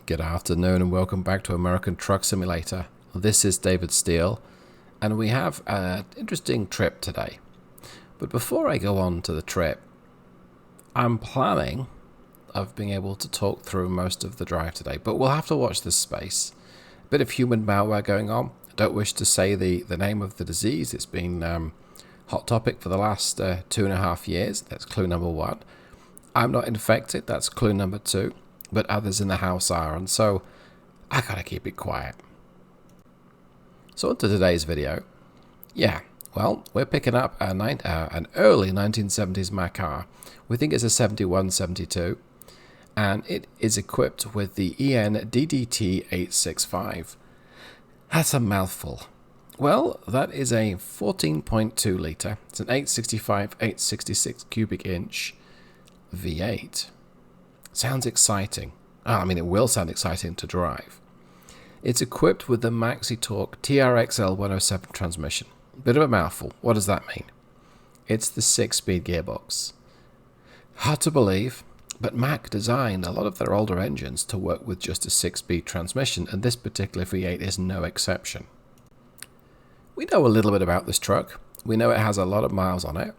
Good afternoon and welcome back to American Truck Simulator. This is David Steele and we have an interesting trip today. But before I go on to the trip, I'm planning of being able to talk through most of the drive today, but we'll have to watch this space. A bit of human malware going on. I don't wish to say the name of the disease. It's been hot topic for the last 2.5 years. That's clue number 1. I'm not infected. That's clue number 2. But others in the house are, and so I gotta keep it quiet. So on to today's video. Yeah, well, we're picking up an early 1970s Mack R. We think it's a 71-72, and it is equipped with the ENDDT865. That's a mouthful. Well, that is a 14.2 litre. It's an 865/866 cubic inch V8. Sounds exciting. I mean, it will sound exciting to drive. It's equipped with the Mack Torque TRXL 107 transmission. Bit of a mouthful. What does that mean? It's the 6-speed gearbox. Hard to believe, but Mack designed a lot of their older engines to work with just a 6-speed transmission, and this particular V8 is no exception. We know a little bit about this truck. We know it has a lot of miles on it.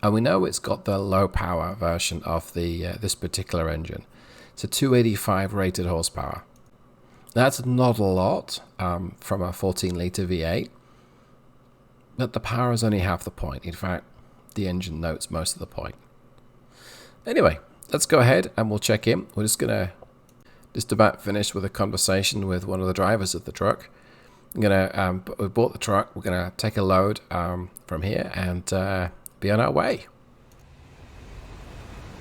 And we know it's got the low power version of the this particular engine. It's a 285 rated horsepower. That's not a lot from a 14 litre V8, but the power is only half the point. In fact, the engine notes most of the point. Anyway, let's go ahead and we'll check in. We're just about finished with a conversation with one of the drivers of the truck. We bought the truck. We're gonna take a load from here and be on our way.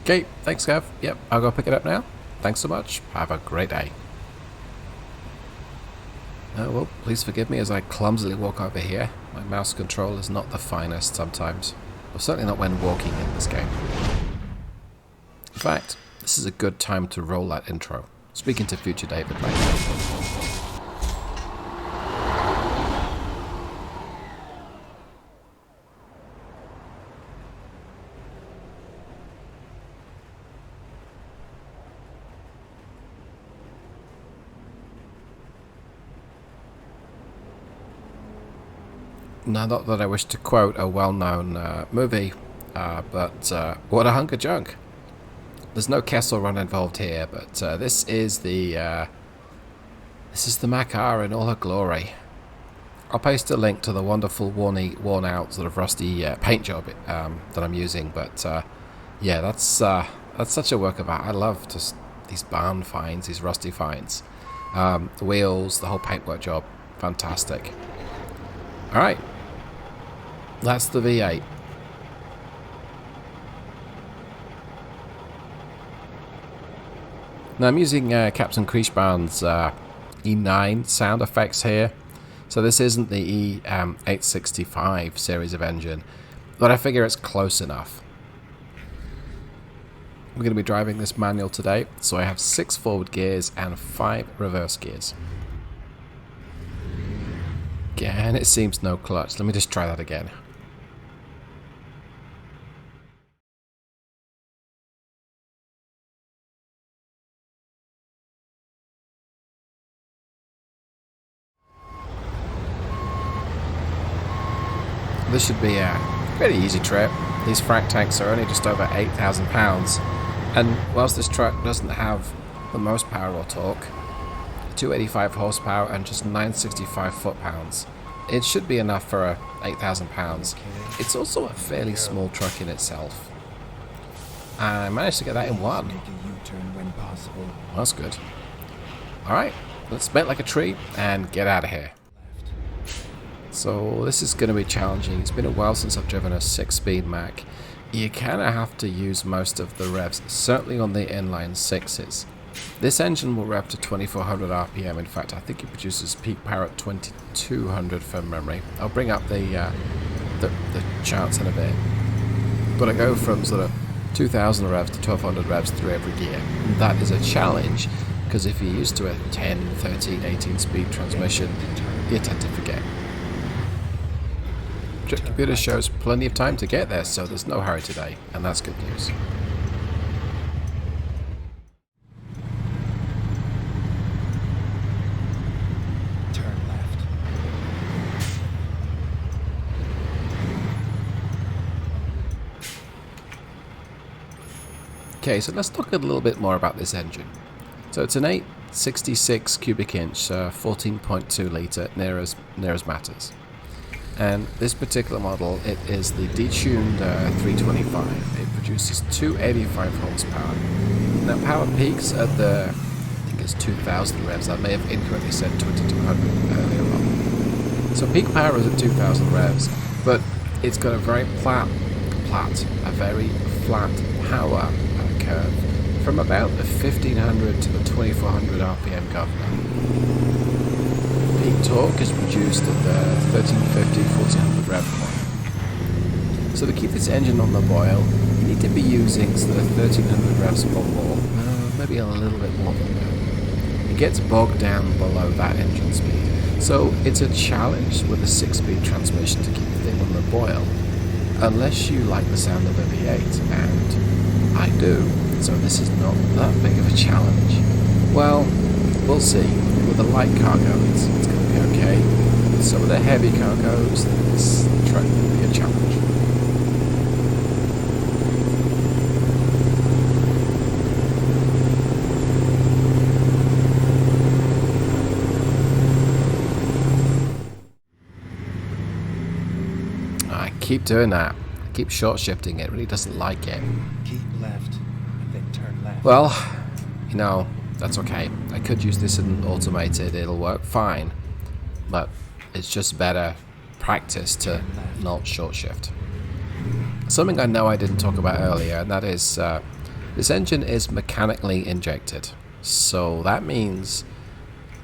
Okay, thanks, Gav. Yep, I'll go pick it up now. Thanks so much. Have a great day. Well, please forgive me as I clumsily walk over here. My mouse control is not the finest sometimes. Well, certainly not when walking in this game. In fact, this is a good time to roll that intro. Speaking to future David right now. Now, not that I wish to quote a well-known movie, but what a hunk of junk. There's no Kessel Run involved here, but this is the Mack R in all her glory. I'll paste a link to the wonderful worn-out sort of rusty paint job that I'm using, but yeah, that's such a work of art. I love just these barn finds, these rusty finds. The wheels, the whole paintwork job, fantastic. All right. That's the V8. Now I'm using Captain Kriechbahn's E9 sound effects here. So this isn't the E865 series of engine, but I figure it's close enough. We're going to be driving this manual today, so I have 6 forward gears and 5 reverse gears. And it seems no clutch. Let me just try that again. This should be a pretty easy trip. These frac tanks are only just over 8,000 pounds, and whilst this truck doesn't have the most power or torque, 285 horsepower and just 965 foot-pounds, it should be enough for 8,000 pounds. It's also a fairly small truck in itself. I managed to get that in one. Well, that's good. Alright, let's make like a tree and get out of here. So this is going to be challenging. It's been a while since I've driven a 6-speed Mack. You kind of have to use most of the revs, certainly on the inline 6s. This engine will rev to 2400 RPM. In fact, I think it produces peak power at 2200 from memory. I'll bring up the charts in a bit. But I go from sort of 2000 revs to 1200 revs through every gear. And that is a challenge, because if you're used to a 10, 13, 18 speed transmission, you tend to forget. Computer shows plenty of time to get there, so there's no hurry today, and that's good news. Okay, so let's talk a little bit more about this engine. So it's an 866 cubic inch, 14.2 litre, near as matters. And this particular model, it is the detuned 325. It produces 285 horsepower. Now power peaks at the, I think it's 2000 revs. I may have incorrectly said 2200 earlier on. So peak power is at 2000 revs, but it's got a very flat power curve from about the 1500 to the 2400 RPM governor. Peak torque is produced at the 1350, 1400 rev point. So to keep this engine on the boil, you need to be using sort of 1300 revs or more, maybe a little bit more than that. It gets bogged down below that engine speed. So it's a challenge with a 6-speed transmission to keep the thing on the boil, unless you like the sound of a V8, and I do. So this is not that big of a challenge. Well, we'll see. With the light cargo, it's going to be okay. With some of the heavy cargoes, this truck will be a challenge. I keep doing that. I keep short shifting it. It really doesn't like it. Keep left and then turn left. Well, you know, that's okay. I could use this in automated, it'll work fine. But it's just better practice to not short shift. Something I know I didn't talk about earlier, and that is this engine is mechanically injected. So that means,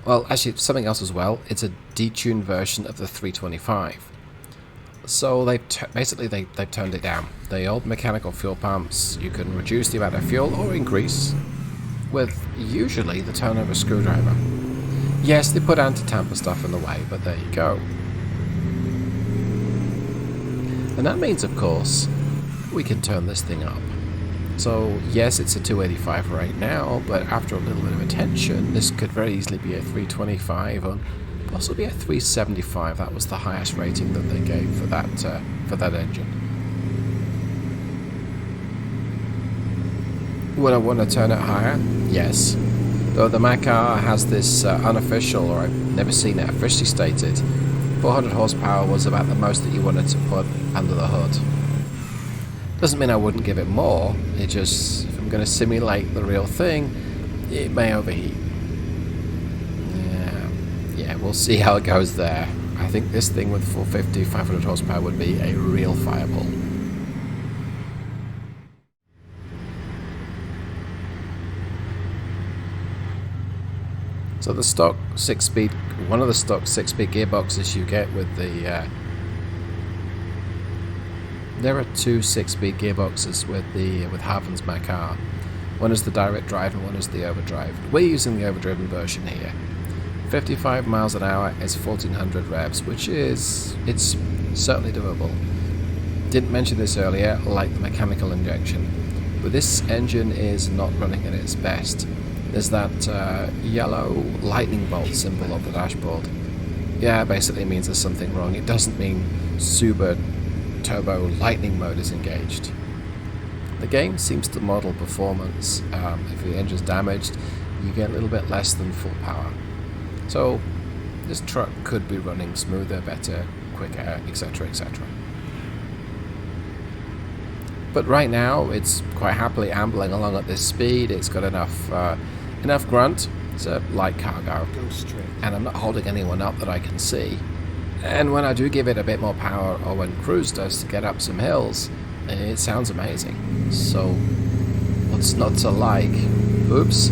well, actually something else as well. It's a detuned version of the 325. So they've turned it down. The old mechanical fuel pumps, you can reduce the amount of fuel or increase with usually the turn of a screwdriver. Yes, they put anti-tamper stuff in the way, but there you go. And that means, of course, we can turn this thing up. So yes, it's a 285 right now, but after a little bit of attention, this could very easily be a 325 or possibly a 375. That was the highest rating that they gave for that engine. Would I want to turn it higher? Yes. Though the Mack R has this unofficial, or I've never seen it officially stated, 400 horsepower was about the most that you wanted to put under the hood. Doesn't mean I wouldn't give it more. It just, if I'm going to simulate the real thing, it may overheat. Yeah, we'll see how it goes there. I think this thing with 450, 500 horsepower would be a real fireball. So the stock 6-speed, one of the stock 6-speed gearboxes you get with the, there are two 6-speed gearboxes with Harvan's Mack R. One is the direct drive and one is the overdrive. We're using the overdriven version here. 55 miles an hour is 1400 revs, which is, it's certainly doable. Didn't mention this earlier, like the mechanical injection, but this engine is not running at its best. There's that yellow lightning bolt symbol on the dashboard. Yeah, basically means there's something wrong. It doesn't mean super turbo lightning mode is engaged. The game seems to model performance. If the engine's damaged, you get a little bit less than full power. So this truck could be running smoother, better, quicker, etc., etc. But right now, it's quite happily ambling along at this speed. It's got enough grunt. It's a light cargo, Go straight. and I'm not holding anyone up that I can see. And when I do give it a bit more power, or when Cruise does to get up some hills, it sounds amazing. So what's not to like? Oops,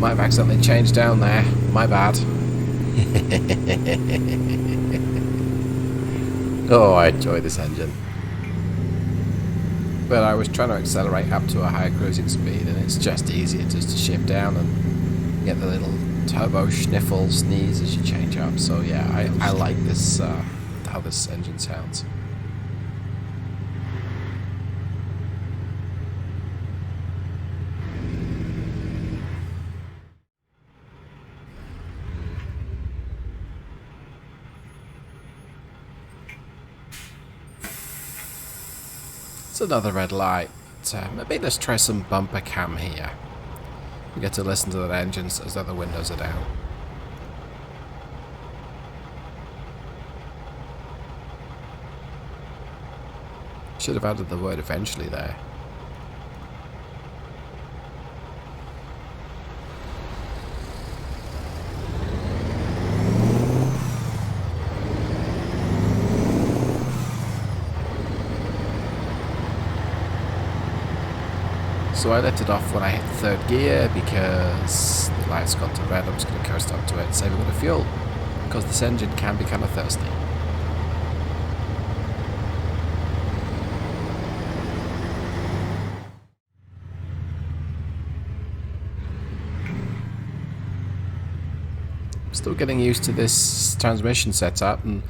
might have accidentally changed down there. My bad. Oh, I enjoy this engine. But I was trying to accelerate up to a higher cruising speed, and it's just easier just to shift down and get the little turbo sniffle sneeze as you change up. So yeah, I like this, how this engine sounds. It's another red light. but maybe let's try some bumper cam here. We get to listen to that engine as though the windows are down. Should have added the word eventually there. So I let it off when I hit third gear because the light's got to red. I'm just going to coast up to it, save a bit of fuel, because this engine can be kind of thirsty. I'm still getting used to this transmission setup, and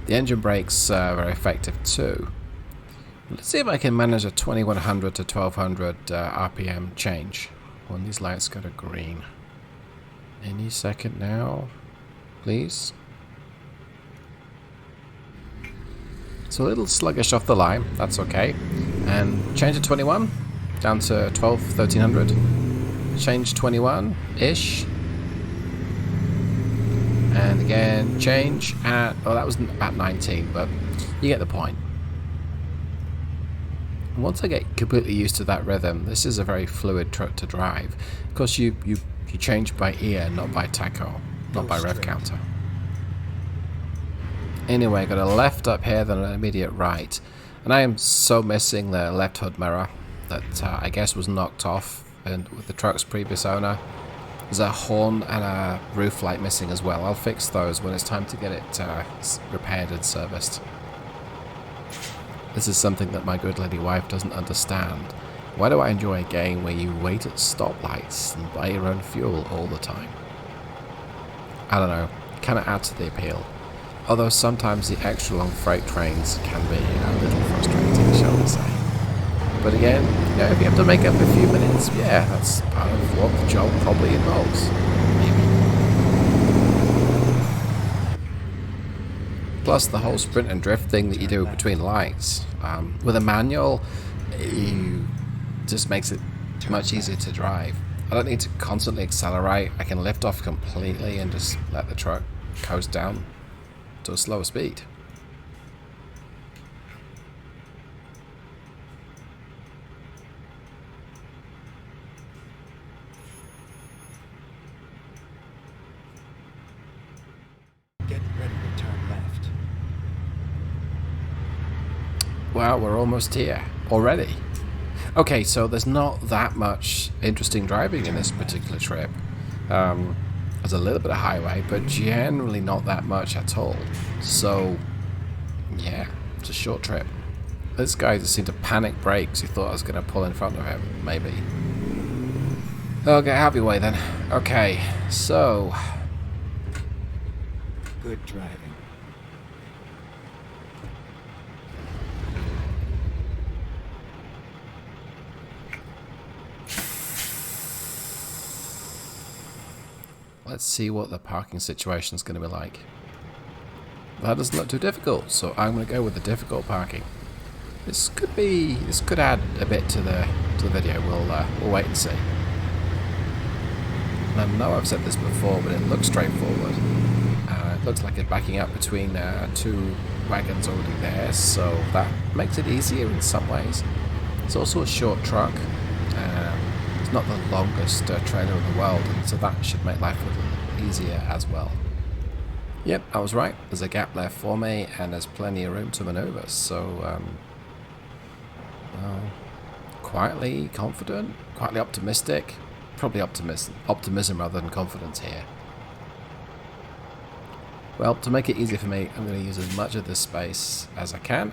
the engine brakes are very effective too. Let's see if I can manage a 2100 to 1200 RPM change when these lights go to green. Any second now, please. It's a little sluggish off the line, that's okay. And change to 21, down to 12, 1300. Change 21-ish. And again, change at, oh that was at 19, but you get the point. Once I get completely used to that rhythm, this is a very fluid truck to drive. Of course, you change by ear, not by tacho, not by rev counter. Anyway, got a left up here, then an immediate right. And I am so missing the left hood mirror that I guess was knocked off and with the truck's previous owner. There's a horn and a roof light missing as well. I'll fix those when it's time to get it repaired and serviced. This is something that my good lady wife doesn't understand. Why do I enjoy a game where you wait at stoplights and buy your own fuel all the time? I don't know, it kind of adds to the appeal. Although sometimes the extra long freight trains can be a little frustrating, shall we say. But again, you know, if you have to make up a few minutes, yeah, that's part of what the job probably involves. Plus the whole sprint and drift thing that you do between lights. With a manual, it just makes it much easier to drive. I don't need to constantly accelerate. I can lift off completely and just let the truck coast down to a slower speed. Get ready to turn left. Wow, we're almost here already. Okay, so there's not that much interesting driving in this particular trip. There's a little bit of highway, but generally not that much at all. So, yeah, it's a short trip. This guy just seemed to panic brake because he thought I was going to pull in front of him, maybe. Okay, have your way then. Okay, so... Good driving. Let's see what the parking situation is going to be like. That doesn't look too difficult, so I'm going to go with the difficult parking. This could add a bit to the video. We'll wait and see. And I know I've said this before, but it looks straightforward. It looks like it's backing up between two wagons already there, so that makes it easier in some ways. It's also a short truck. It's not the longest trailer in the world, and so that should make life a little easier as well. Yep, I was right. There's a gap left for me, and there's plenty of room to maneuver, so quietly confident, quietly optimistic. Probably optimism rather than confidence here. Well, to make it easier for me, I'm going to use as much of this space as I can,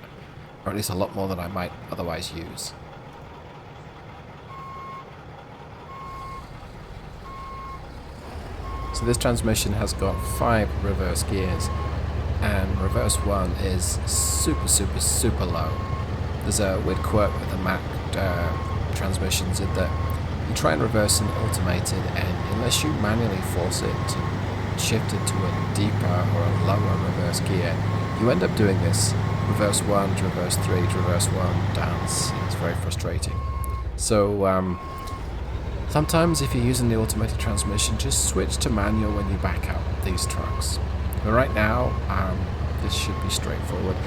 or at least a lot more than I might otherwise use. So this transmission has got 5 reverse gears, and reverse 1 is super low. There's a weird quirk with the Mack transmissions in that you try and reverse an automated, and unless you manually force it to shift it to a deeper or a lower reverse gear, you end up doing this reverse 1 to reverse 3 to reverse 1 dance. It's very frustrating. So sometimes if you're using the automated transmission, just switch to manual when you back out these trucks. But right now, this should be straightforward.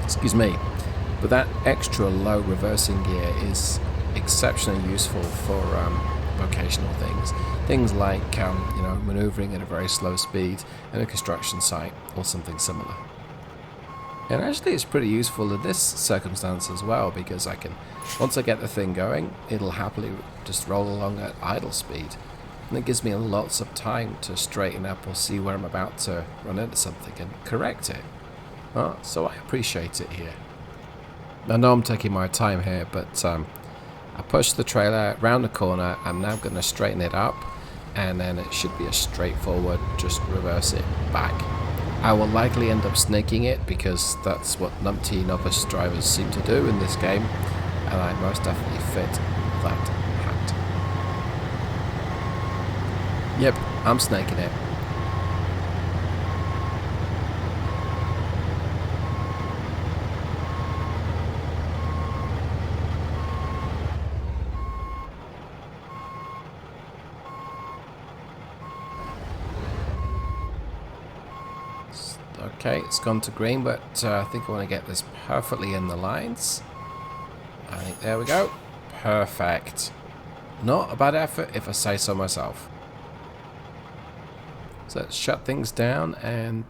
Excuse me. But that extra low reversing gear is exceptionally useful for vocational things. Things like, maneuvering at a very slow speed in a construction site or something similar. And actually it's pretty useful in this circumstance as well, because once I get the thing going, it'll happily just roll along at idle speed. And it gives me lots of time to straighten up or see where I'm about to run into something and correct it. So I appreciate it here. I know I'm taking my time here, but I pushed the trailer around the corner. I'm now going to straighten it up, and then it should be a straightforward, just reverse it back. I will likely end up snaking it, because that's what numpty novice drivers seem to do in this game, and I most definitely fit that hat. Yep, I'm snaking it. Okay, it's gone to green, but I think I want to get this perfectly in the lines. I think there we go. Perfect. Not a bad effort if I say so myself. So let's shut things down and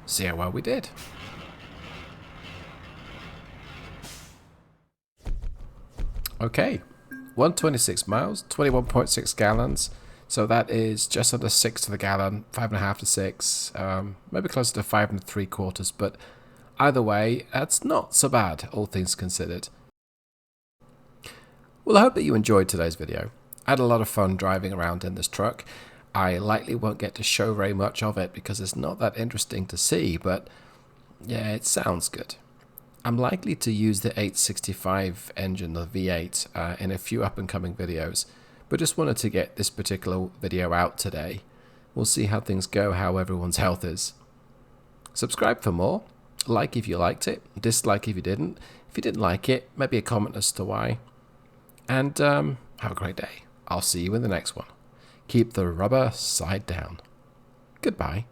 see how well we did. Okay, 126 miles, 21.6 gallons. So that is just under 6 to the gallon, 5.5 to 6, maybe closer to 5 3/4. But either way, that's not so bad, all things considered. Well, I hope that you enjoyed today's video. I had a lot of fun driving around in this truck. I likely won't get to show very much of it because it's not that interesting to see, but yeah, it sounds good. I'm likely to use the 865 engine, the V8, in a few up-and-coming videos. But just wanted to get this particular video out today. We'll see how things go, how everyone's health is. Subscribe for more. Like if you liked it. Dislike if you didn't. If you didn't like it, maybe a comment as to why. And have a great day. I'll see you in the next one. Keep the rubber side down. Goodbye.